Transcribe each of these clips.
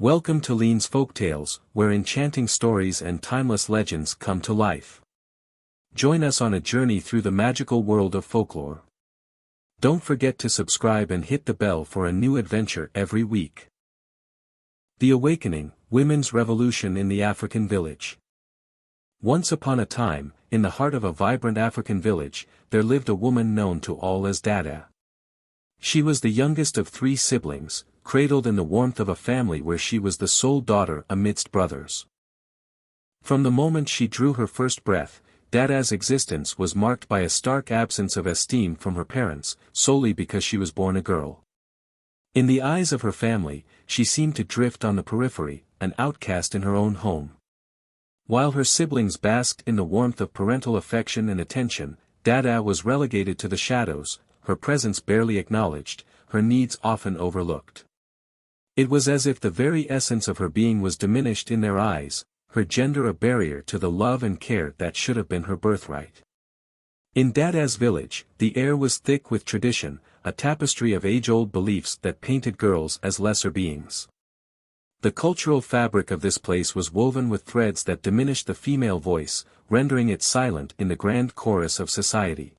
Welcome to Lean's Folktales, where enchanting stories and timeless legends come to life. Join us on a journey through the magical world of folklore. Don't forget to subscribe and hit the bell for a new adventure every week. The Awakening, Women's Revolution in the African Village. Once upon a time, in the heart of a vibrant African village, there lived a woman known to all as Dada. She was the youngest of 3 siblings, cradled in the warmth of a family where she was the sole daughter amidst brothers. From the moment she drew her first breath, Dada's existence was marked by a stark absence of esteem from her parents, solely because she was born a girl. In the eyes of her family, she seemed to drift on the periphery, an outcast in her own home. While her siblings basked in the warmth of parental affection and attention, Dada was relegated to the shadows, her presence barely acknowledged, her needs often overlooked. It was as if the very essence of her being was diminished in their eyes, her gender a barrier to the love and care that should have been her birthright. In Dada's village, the air was thick with tradition, a tapestry of age-old beliefs that painted girls as lesser beings. The cultural fabric of this place was woven with threads that diminished the female voice, rendering it silent in the grand chorus of society.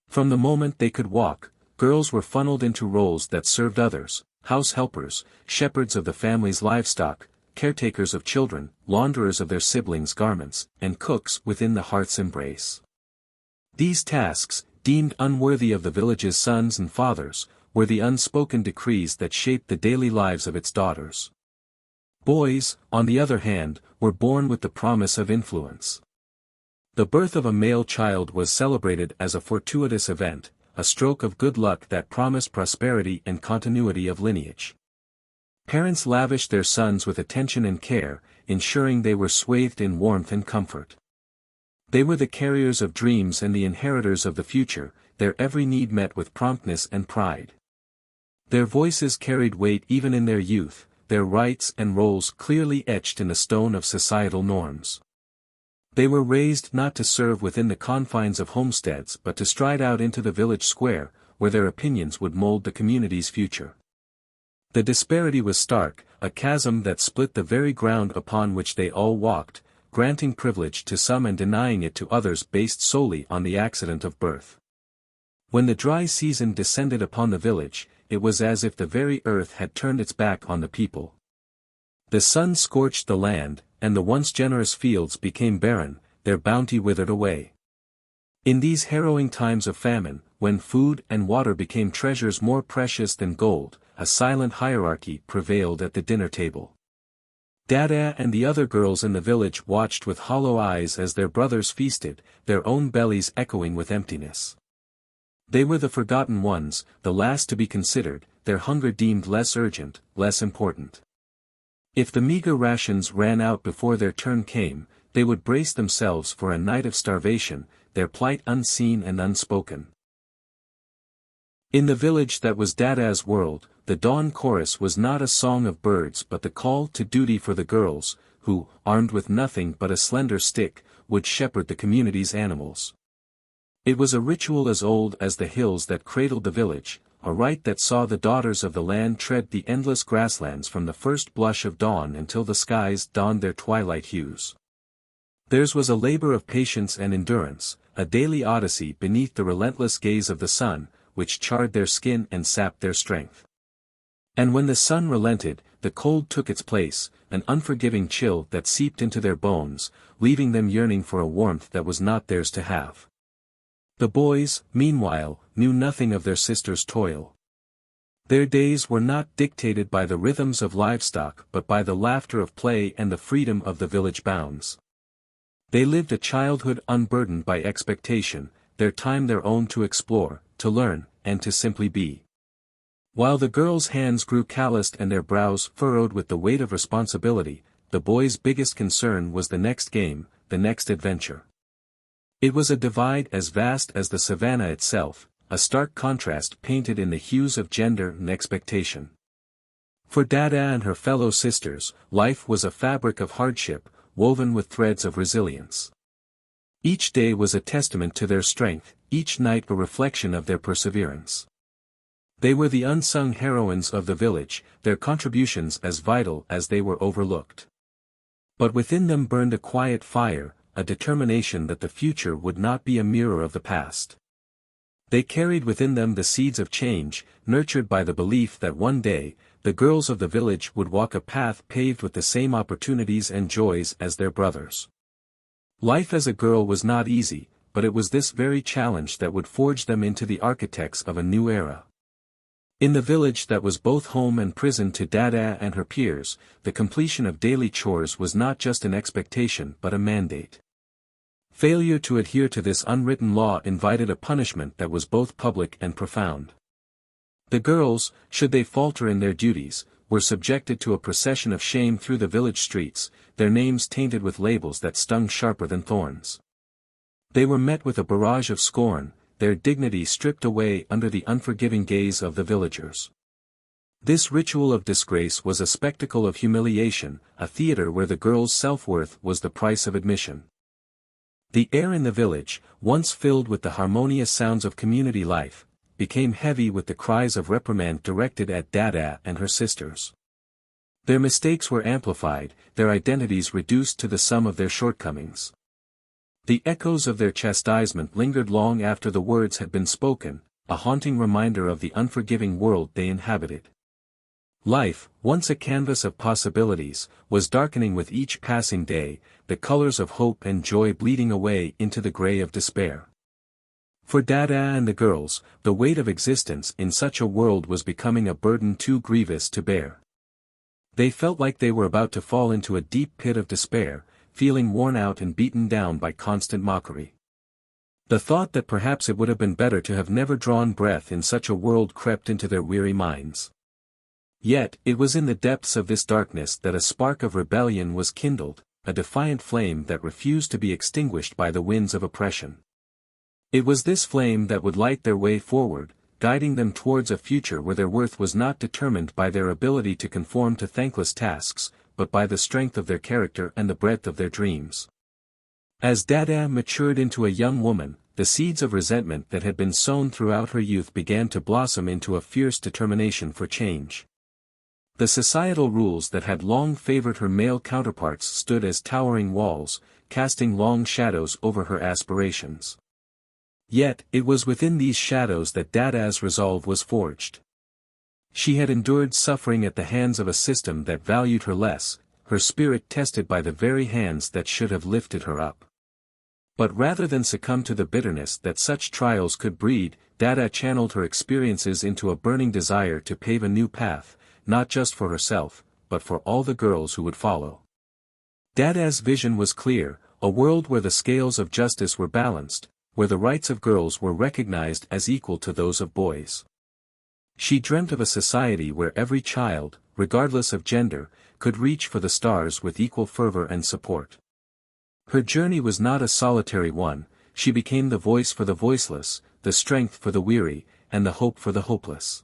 From the moment they could walk, girls were funneled into roles that served others: house helpers, shepherds of the family's livestock, caretakers of children, launderers of their siblings' garments, and cooks within the hearth's embrace. These tasks, deemed unworthy of the village's sons and fathers, were the unspoken decrees that shaped the daily lives of its daughters. Boys, on the other hand, were born with the promise of influence. The birth of a male child was celebrated as a fortuitous event, a stroke of good luck that promised prosperity and continuity of lineage. Parents lavished their sons with attention and care, ensuring they were swathed in warmth and comfort. They were the carriers of dreams and the inheritors of the future, their every need met with promptness and pride. Their voices carried weight even in their youth, their rights and roles clearly etched in the stone of societal norms. They were raised not to serve within the confines of homesteads but to stride out into the village square, where their opinions would mold the community's future. The disparity was stark, a chasm that split the very ground upon which they all walked, granting privilege to some and denying it to others based solely on the accident of birth. When the dry season descended upon the village, it was as if the very earth had turned its back on the people. The sun scorched the land, and the once generous fields became barren, their bounty withered away. In these harrowing times of famine, when food and water became treasures more precious than gold, a silent hierarchy prevailed at the dinner table. Dada and the other girls in the village watched with hollow eyes as their brothers feasted, their own bellies echoing with emptiness. They were the forgotten ones, the last to be considered, their hunger deemed less urgent, less important. If the meager rations ran out before their turn came, they would brace themselves for a night of starvation, their plight unseen and unspoken. In the village that was Dada's world, the dawn chorus was not a song of birds but the call to duty for the girls, who, armed with nothing but a slender stick, would shepherd the community's animals. It was a ritual as old as the hills that cradled the village, a rite that saw the daughters of the land tread the endless grasslands from the first blush of dawn until the skies donned their twilight hues. Theirs was a labor of patience and endurance, a daily odyssey beneath the relentless gaze of the sun, which charred their skin and sapped their strength. And when the sun relented, the cold took its place, an unforgiving chill that seeped into their bones, leaving them yearning for a warmth that was not theirs to have. The boys, meanwhile, knew nothing of their sisters' toil. Their days were not dictated by the rhythms of livestock but by the laughter of play and the freedom of the village bounds. They lived a childhood unburdened by expectation, their time their own to explore, to learn, and to simply be. While the girls' hands grew calloused and their brows furrowed with the weight of responsibility, the boys' biggest concern was the next game, the next adventure. It was a divide as vast as the savannah itself, a stark contrast painted in the hues of gender and expectation. For Dada and her fellow sisters, life was a fabric of hardship, woven with threads of resilience. Each day was a testament to their strength, each night a reflection of their perseverance. They were the unsung heroines of the village, their contributions as vital as they were overlooked. But within them burned a quiet fire, a determination that the future would not be a mirror of the past. They carried within them the seeds of change, nurtured by the belief that one day, the girls of the village would walk a path paved with the same opportunities and joys as their brothers. Life as a girl was not easy, but it was this very challenge that would forge them into the architects of a new era. In the village that was both home and prison to Dada and her peers, the completion of daily chores was not just an expectation but a mandate. Failure to adhere to this unwritten law invited a punishment that was both public and profound. The girls, should they falter in their duties, were subjected to a procession of shame through the village streets, their names tainted with labels that stung sharper than thorns. They were met with a barrage of scorn, their dignity stripped away under the unforgiving gaze of the villagers. This ritual of disgrace was a spectacle of humiliation, a theater where the girl's self-worth was the price of admission. The air in the village, once filled with the harmonious sounds of community life, became heavy with the cries of reprimand directed at Dada and her sisters. Their mistakes were amplified, their identities reduced to the sum of their shortcomings. The echoes of their chastisement lingered long after the words had been spoken, a haunting reminder of the unforgiving world they inhabited. Life, once a canvas of possibilities, was darkening with each passing day, the colors of hope and joy bleeding away into the gray of despair. For Dada and the girls, the weight of existence in such a world was becoming a burden too grievous to bear. They felt like they were about to fall into a deep pit of despair, feeling worn out and beaten down by constant mockery. The thought that perhaps it would have been better to have never drawn breath in such a world crept into their weary minds. Yet, it was in the depths of this darkness that a spark of rebellion was kindled, a defiant flame that refused to be extinguished by the winds of oppression. It was this flame that would light their way forward, guiding them towards a future where their worth was not determined by their ability to conform to thankless tasks, but by the strength of their character and the breadth of their dreams. As Dada matured into a young woman, the seeds of resentment that had been sown throughout her youth began to blossom into a fierce determination for change. The societal rules that had long favored her male counterparts stood as towering walls, casting long shadows over her aspirations. Yet, it was within these shadows that Dada's resolve was forged. She had endured suffering at the hands of a system that valued her less, her spirit tested by the very hands that should have lifted her up. But rather than succumb to the bitterness that such trials could breed, Dada channeled her experiences into a burning desire to pave a new path, not just for herself, but for all the girls who would follow. Dada's vision was clear, a world where the scales of justice were balanced, where the rights of girls were recognized as equal to those of boys. She dreamt of a society where every child, regardless of gender, could reach for the stars with equal fervor and support. Her journey was not a solitary one, she became the voice for the voiceless, the strength for the weary, and the hope for the hopeless.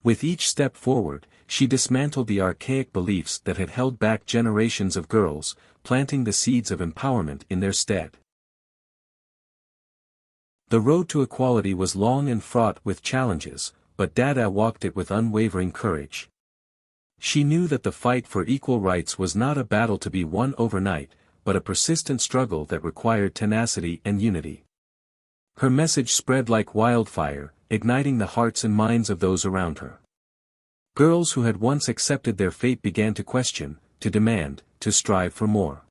With each step forward, she dismantled the archaic beliefs that had held back generations of girls, planting the seeds of empowerment in their stead. The road to equality was long and fraught with challenges, but Dada walked it with unwavering courage. She knew that the fight for equal rights was not a battle to be won overnight, but a persistent struggle that required tenacity and unity. Her message spread like wildfire, igniting the hearts and minds of those around her. Girls who had once accepted their fate began to question, to demand, to strive for more.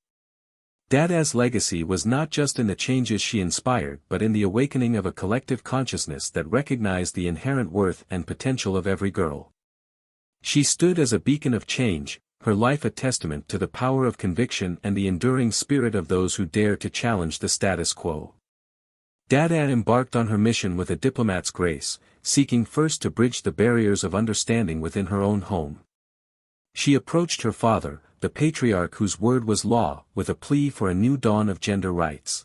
Dada's legacy was not just in the changes she inspired but in the awakening of a collective consciousness that recognized the inherent worth and potential of every girl. She stood as a beacon of change, her life a testament to the power of conviction and the enduring spirit of those who dare to challenge the status quo. Dada embarked on her mission with a diplomat's grace, seeking first to bridge the barriers of understanding within her own home. She approached her father, the patriarch whose word was law, with a plea for a new dawn of gender rights.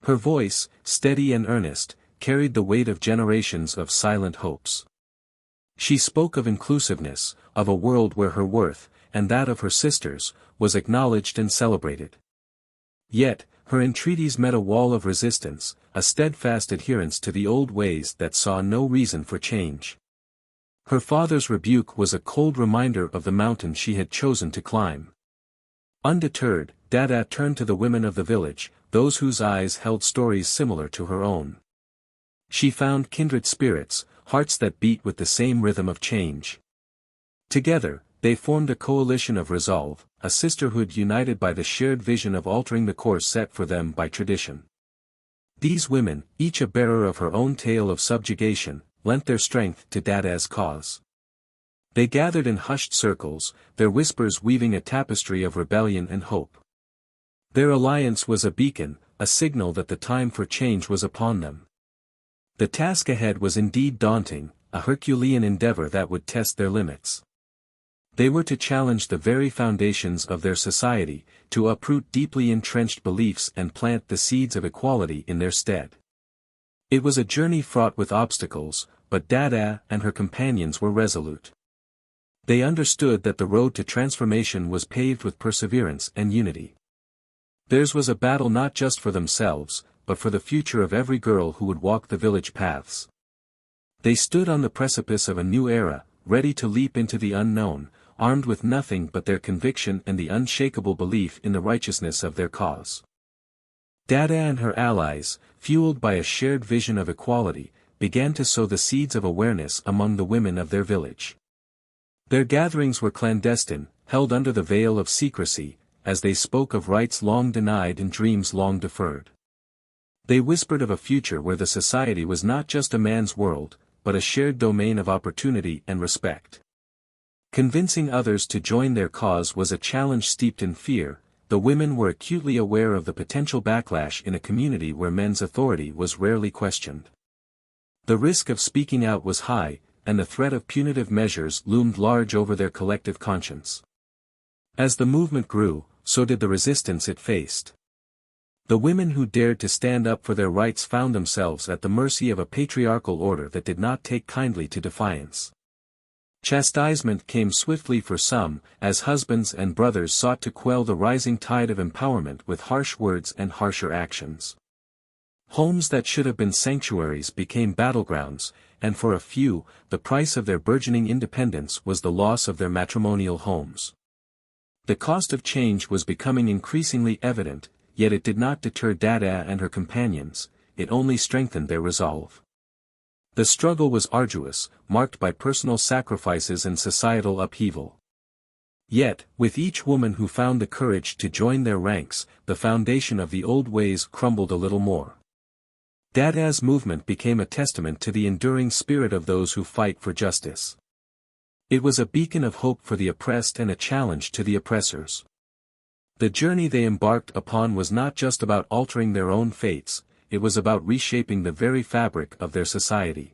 Her voice, steady and earnest, carried the weight of generations of silent hopes. She spoke of inclusiveness, of a world where her worth, and that of her sisters, was acknowledged and celebrated. Yet, her entreaties met a wall of resistance, a steadfast adherence to the old ways that saw no reason for change. Her father's rebuke was a cold reminder of the mountain she had chosen to climb. Undeterred, Dada turned to the women of the village, those whose eyes held stories similar to her own. She found kindred spirits, hearts that beat with the same rhythm of change. Together, they formed a coalition of resolve, a sisterhood united by the shared vision of altering the course set for them by tradition. These women, each a bearer of her own tale of subjugation, lent their strength to Dada's cause. They gathered in hushed circles, their whispers weaving a tapestry of rebellion and hope. Their alliance was a beacon, a signal that the time for change was upon them. The task ahead was indeed daunting, a Herculean endeavor that would test their limits. They were to challenge the very foundations of their society, to uproot deeply entrenched beliefs and plant the seeds of equality in their stead. It was a journey fraught with obstacles, but Dada and her companions were resolute. They understood that the road to transformation was paved with perseverance and unity. Theirs was a battle not just for themselves, but for the future of every girl who would walk the village paths. They stood on the precipice of a new era, ready to leap into the unknown, armed with nothing but their conviction and the unshakable belief in the righteousness of their cause. Dada and her allies, fueled by a shared vision of equality, began to sow the seeds of awareness among the women of their village. Their gatherings were clandestine, held under the veil of secrecy, as they spoke of rights long denied and dreams long deferred. They whispered of a future where the society was not just a man's world, but a shared domain of opportunity and respect. Convincing others to join their cause was a challenge steeped in fear. The women were acutely aware of the potential backlash in a community where men's authority was rarely questioned. The risk of speaking out was high, and the threat of punitive measures loomed large over their collective conscience. As the movement grew, so did the resistance it faced. The women who dared to stand up for their rights found themselves at the mercy of a patriarchal order that did not take kindly to defiance. Chastisement came swiftly for some, as husbands and brothers sought to quell the rising tide of empowerment with harsh words and harsher actions. Homes that should have been sanctuaries became battlegrounds, and for a few, the price of their burgeoning independence was the loss of their matrimonial homes. The cost of change was becoming increasingly evident, yet it did not deter Dada and her companions, it only strengthened their resolve. The struggle was arduous, marked by personal sacrifices and societal upheaval. Yet, with each woman who found the courage to join their ranks, the foundation of the old ways crumbled a little more. Dada's movement became a testament to the enduring spirit of those who fight for justice. It was a beacon of hope for the oppressed and a challenge to the oppressors. The journey they embarked upon was not just about altering their own fates, it was about reshaping the very fabric of their society.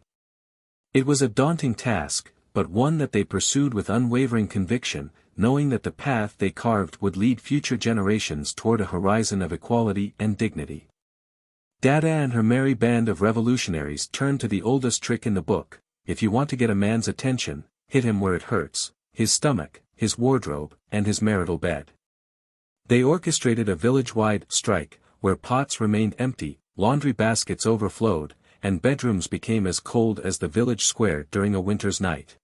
It was a daunting task, but one that they pursued with unwavering conviction, knowing that the path they carved would lead future generations toward a horizon of equality and dignity. Dada and her merry band of revolutionaries turned to the oldest trick in the book: if you want to get a man's attention, hit him where it hurts, his stomach, his wardrobe, and his marital bed. They orchestrated a village-wide strike, where pots remained empty, laundry baskets overflowed, and bedrooms became as cold as the village square during a winter's night.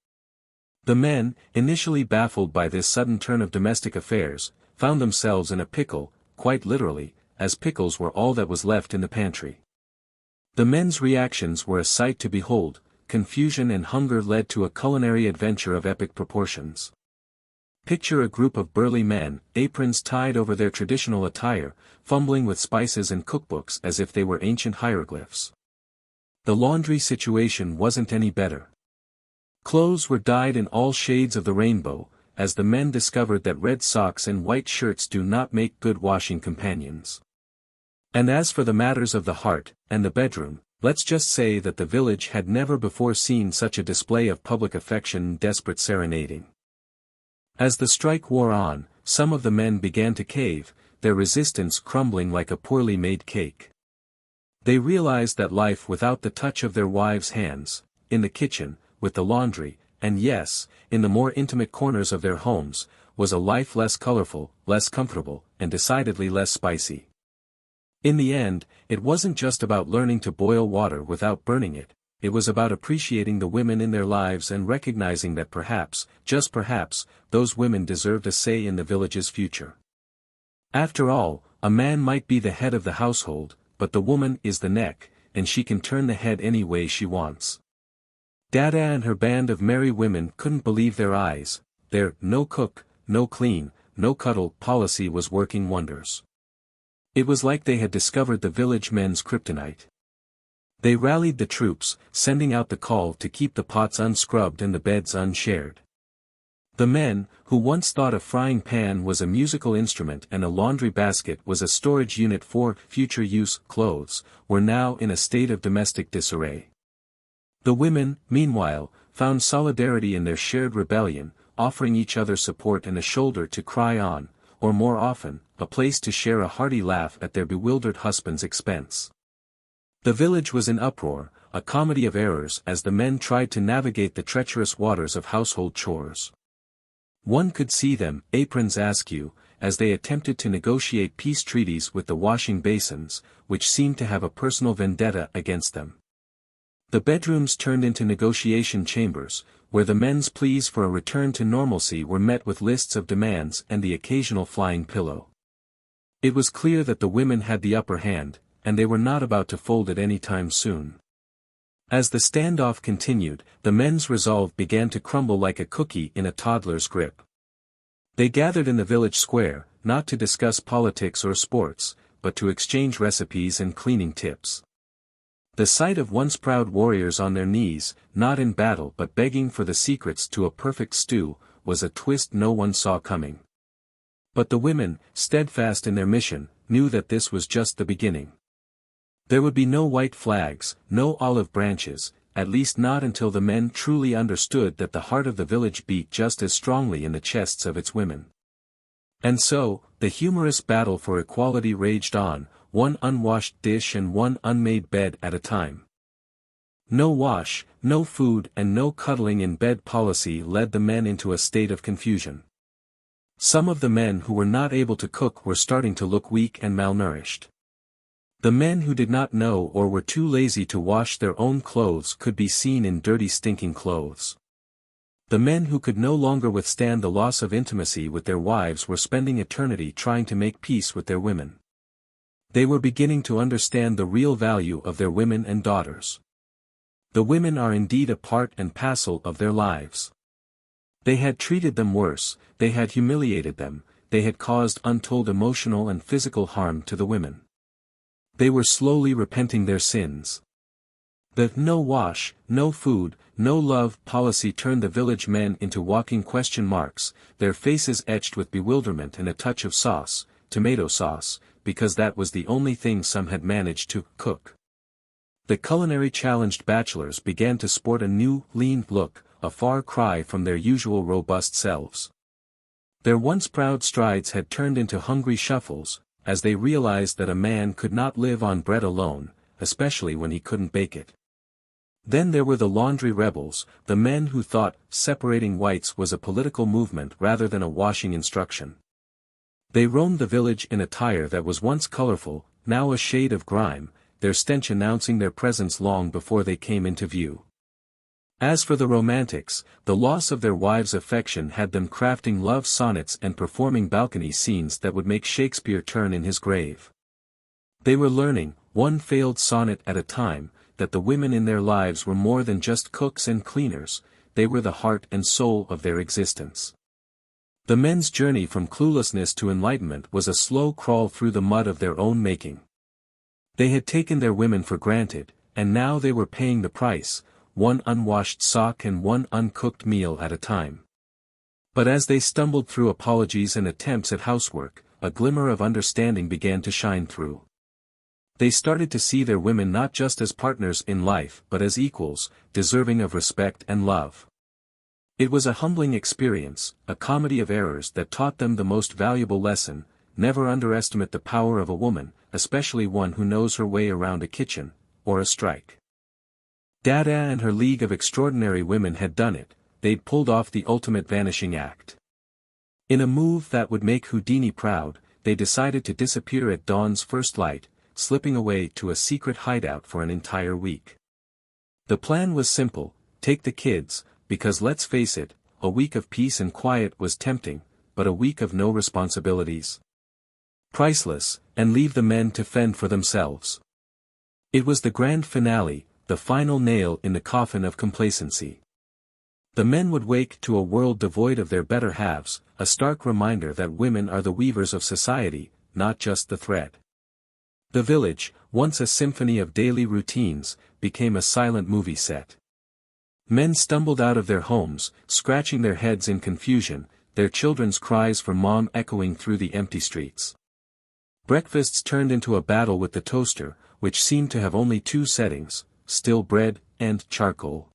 The men, initially baffled by this sudden turn of domestic affairs, found themselves in a pickle, quite literally, as pickles were all that was left in the pantry. The men's reactions were a sight to behold. Confusion and hunger led to a culinary adventure of epic proportions. Picture a group of burly men, aprons tied over their traditional attire, fumbling with spices and cookbooks as if they were ancient hieroglyphs. The laundry situation wasn't any better. Clothes were dyed in all shades of the rainbow, as the men discovered that red socks and white shirts do not make good washing companions. And as for the matters of the heart, and the bedroom, let's just say that the village had never before seen such a display of public affection and desperate serenading. As the strike wore on, some of the men began to cave, their resistance crumbling like a poorly made cake. They realized that life without the touch of their wives' hands, in the kitchen, with the laundry, and yes, in the more intimate corners of their homes, was a life less colorful, less comfortable, and decidedly less spicy. In the end, it wasn't just about learning to boil water without burning it, it was about appreciating the women in their lives and recognizing that perhaps, just perhaps, those women deserved a say in the village's future. After all, a man might be the head of the household, but the woman is the neck, and she can turn the head any way she wants. Dada and her band of merry women couldn't believe their eyes. Their no cook, no clean, no cuddle policy was working wonders. It was like they had discovered the village men's kryptonite. They rallied the troops, sending out the call to keep the pots unscrubbed and the beds unshared. The men, who once thought a frying pan was a musical instrument and a laundry basket was a storage unit for future use clothes, were now in a state of domestic disarray. The women, meanwhile, found solidarity in their shared rebellion, offering each other support and a shoulder to cry on, or more often, a place to share a hearty laugh at their bewildered husband's expense. The village was in uproar, a comedy of errors as the men tried to navigate the treacherous waters of household chores. One could see them, aprons askew, as they attempted to negotiate peace treaties with the washing basins, which seemed to have a personal vendetta against them. The bedrooms turned into negotiation chambers, where the men's pleas for a return to normalcy were met with lists of demands and the occasional flying pillow. It was clear that the women had the upper hand, and they were not about to fold it any time soon. As the standoff continued, the men's resolve began to crumble like a cookie in a toddler's grip. They gathered in the village square, not to discuss politics or sports, but to exchange recipes and cleaning tips. The sight of once proud warriors on their knees, not in battle but begging for the secrets to a perfect stew, was a twist no one saw coming. But the women, steadfast in their mission, knew that this was just the beginning. There would be no white flags, no olive branches, at least not until the men truly understood that the heart of the village beat just as strongly in the chests of its women. And so, the humorous battle for equality raged on, one unwashed dish and one unmade bed at a time. No wash, no food and no cuddling in bed policy led the men into a state of confusion. Some of the men who were not able to cook were starting to look weak and malnourished. The men who did not know or were too lazy to wash their own clothes could be seen in dirty stinking clothes. The men who could no longer withstand the loss of intimacy with their wives were spending eternity trying to make peace with their women. They were beginning to understand the real value of their women and daughters. The women are indeed a part and parcel of their lives. They had treated them worse, they had humiliated them, they had caused untold emotional and physical harm to the women. They were slowly repenting their sins. The no wash, no food, no love policy turned the village men into walking question marks, their faces etched with bewilderment and a touch of sauce, tomato sauce, because that was the only thing some had managed to cook. The culinary challenged bachelors began to sport a new, lean look, a far cry from their usual robust selves. Their once proud strides had turned into hungry shuffles, as they realized that a man could not live on bread alone, especially when he couldn't bake it. Then there were the laundry rebels, the men who thought separating whites was a political movement rather than a washing instruction. They roamed the village in attire that was once colorful, now a shade of grime, their stench announcing their presence long before they came into view. As for the romantics, the loss of their wives' affection had them crafting love sonnets and performing balcony scenes that would make Shakespeare turn in his grave. They were learning, one failed sonnet at a time, that the women in their lives were more than just cooks and cleaners, they were the heart and soul of their existence. The men's journey from cluelessness to enlightenment was a slow crawl through the mud of their own making. They had taken their women for granted, and now they were paying the price, one unwashed sock and one uncooked meal at a time. But as they stumbled through apologies and attempts at housework, a glimmer of understanding began to shine through. They started to see their women not just as partners in life but as equals, deserving of respect and love. It was a humbling experience, a comedy of errors that taught them the most valuable lesson: never underestimate the power of a woman, especially one who knows her way around a kitchen, or a strike. Dada and her league of extraordinary women had done it, they'd pulled off the ultimate vanishing act. In a move that would make Houdini proud, they decided to disappear at dawn's first light, slipping away to a secret hideout for an entire week. The plan was simple: take the kids, because let's face it, a week of peace and quiet was tempting, but a week of no responsibilities, priceless, and leave the men to fend for themselves. It was the grand finale, the final nail in the coffin of complacency. The men would wake to a world devoid of their better halves, a stark reminder that women are the weavers of society, not just the thread. The village, once a symphony of daily routines, became a silent movie set. Men stumbled out of their homes, scratching their heads in confusion, their children's cries for mom echoing through the empty streets. Breakfasts turned into a battle with the toaster, which seemed to have only two settings: still bread and charcoal.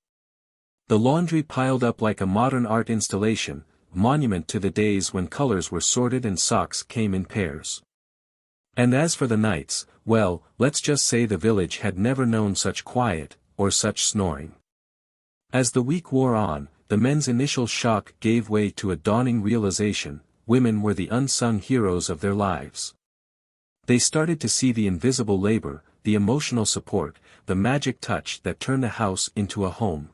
The laundry piled up like a modern art installation, monument to the days when colors were sorted and socks came in pairs. And as for the nights, well, let's just say the village had never known such quiet, or such snoring. As the week wore on, the men's initial shock gave way to a dawning realization: women were the unsung heroes of their lives. They started to see the invisible labor, the emotional support, the magic touch that turned the house into a home.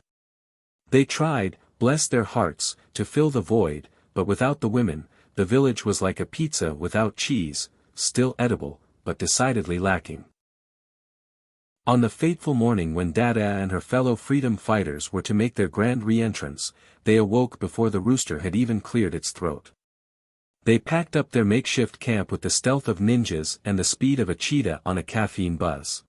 They tried, bless their hearts, to fill the void, but without the women, the village was like a pizza without cheese, still edible, but decidedly lacking. On the fateful morning when Dada and her fellow freedom fighters were to make their grand re-entrance, they awoke before the rooster had even cleared its throat. They packed up their makeshift camp with the stealth of ninjas and the speed of a cheetah on a caffeine buzz.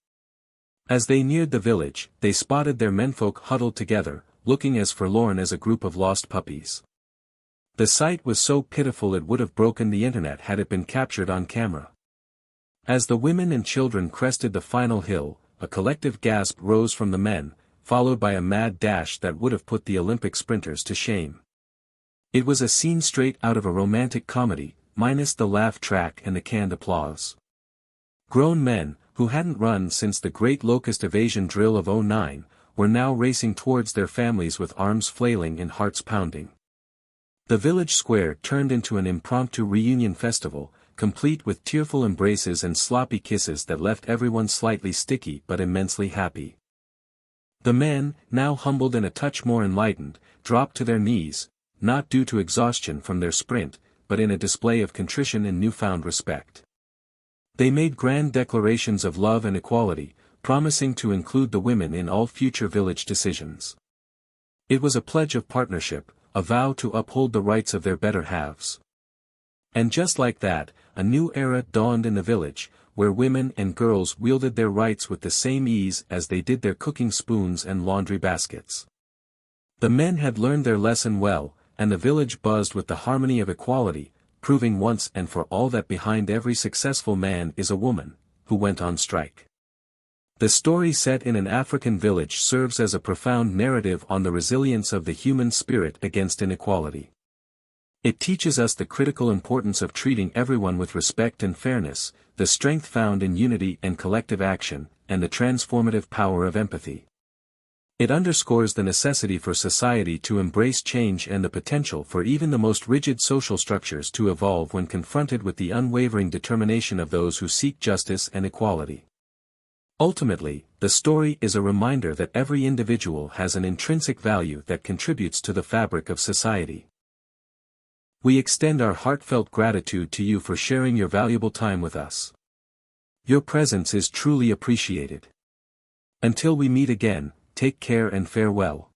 As they neared the village, they spotted their menfolk huddled together, looking as forlorn as a group of lost puppies. The sight was so pitiful it would have broken the internet had it been captured on camera. As the women and children crested the final hill, a collective gasp rose from the men, followed by a mad dash that would have put the Olympic sprinters to shame. It was a scene straight out of a romantic comedy, minus the laugh track and the canned applause. Grown men, who hadn't run since the Great Locust Evasion drill of '09, were now racing towards their families with arms flailing and hearts pounding. The village square turned into an impromptu reunion festival, complete with tearful embraces and sloppy kisses that left everyone slightly sticky but immensely happy. The men, now humbled and a touch more enlightened, dropped to their knees, not due to exhaustion from their sprint, but in a display of contrition and newfound respect. They made grand declarations of love and equality, promising to include the women in all future village decisions. It was a pledge of partnership, a vow to uphold the rights of their better halves. And just like that, a new era dawned in the village, where women and girls wielded their rights with the same ease as they did their cooking spoons and laundry baskets. The men had learned their lesson well, and the village buzzed with the harmony of equality, proving once and for all that behind every successful man is a woman, who went on strike. The story set in an African village serves as a profound narrative on the resilience of the human spirit against inequality. It teaches us the critical importance of treating everyone with respect and fairness, the strength found in unity and collective action, and the transformative power of empathy. It underscores the necessity for society to embrace change and the potential for even the most rigid social structures to evolve when confronted with the unwavering determination of those who seek justice and equality. Ultimately, the story is a reminder that every individual has an intrinsic value that contributes to the fabric of society. We extend our heartfelt gratitude to you for sharing your valuable time with us. Your presence is truly appreciated. Until we meet again, take care and farewell.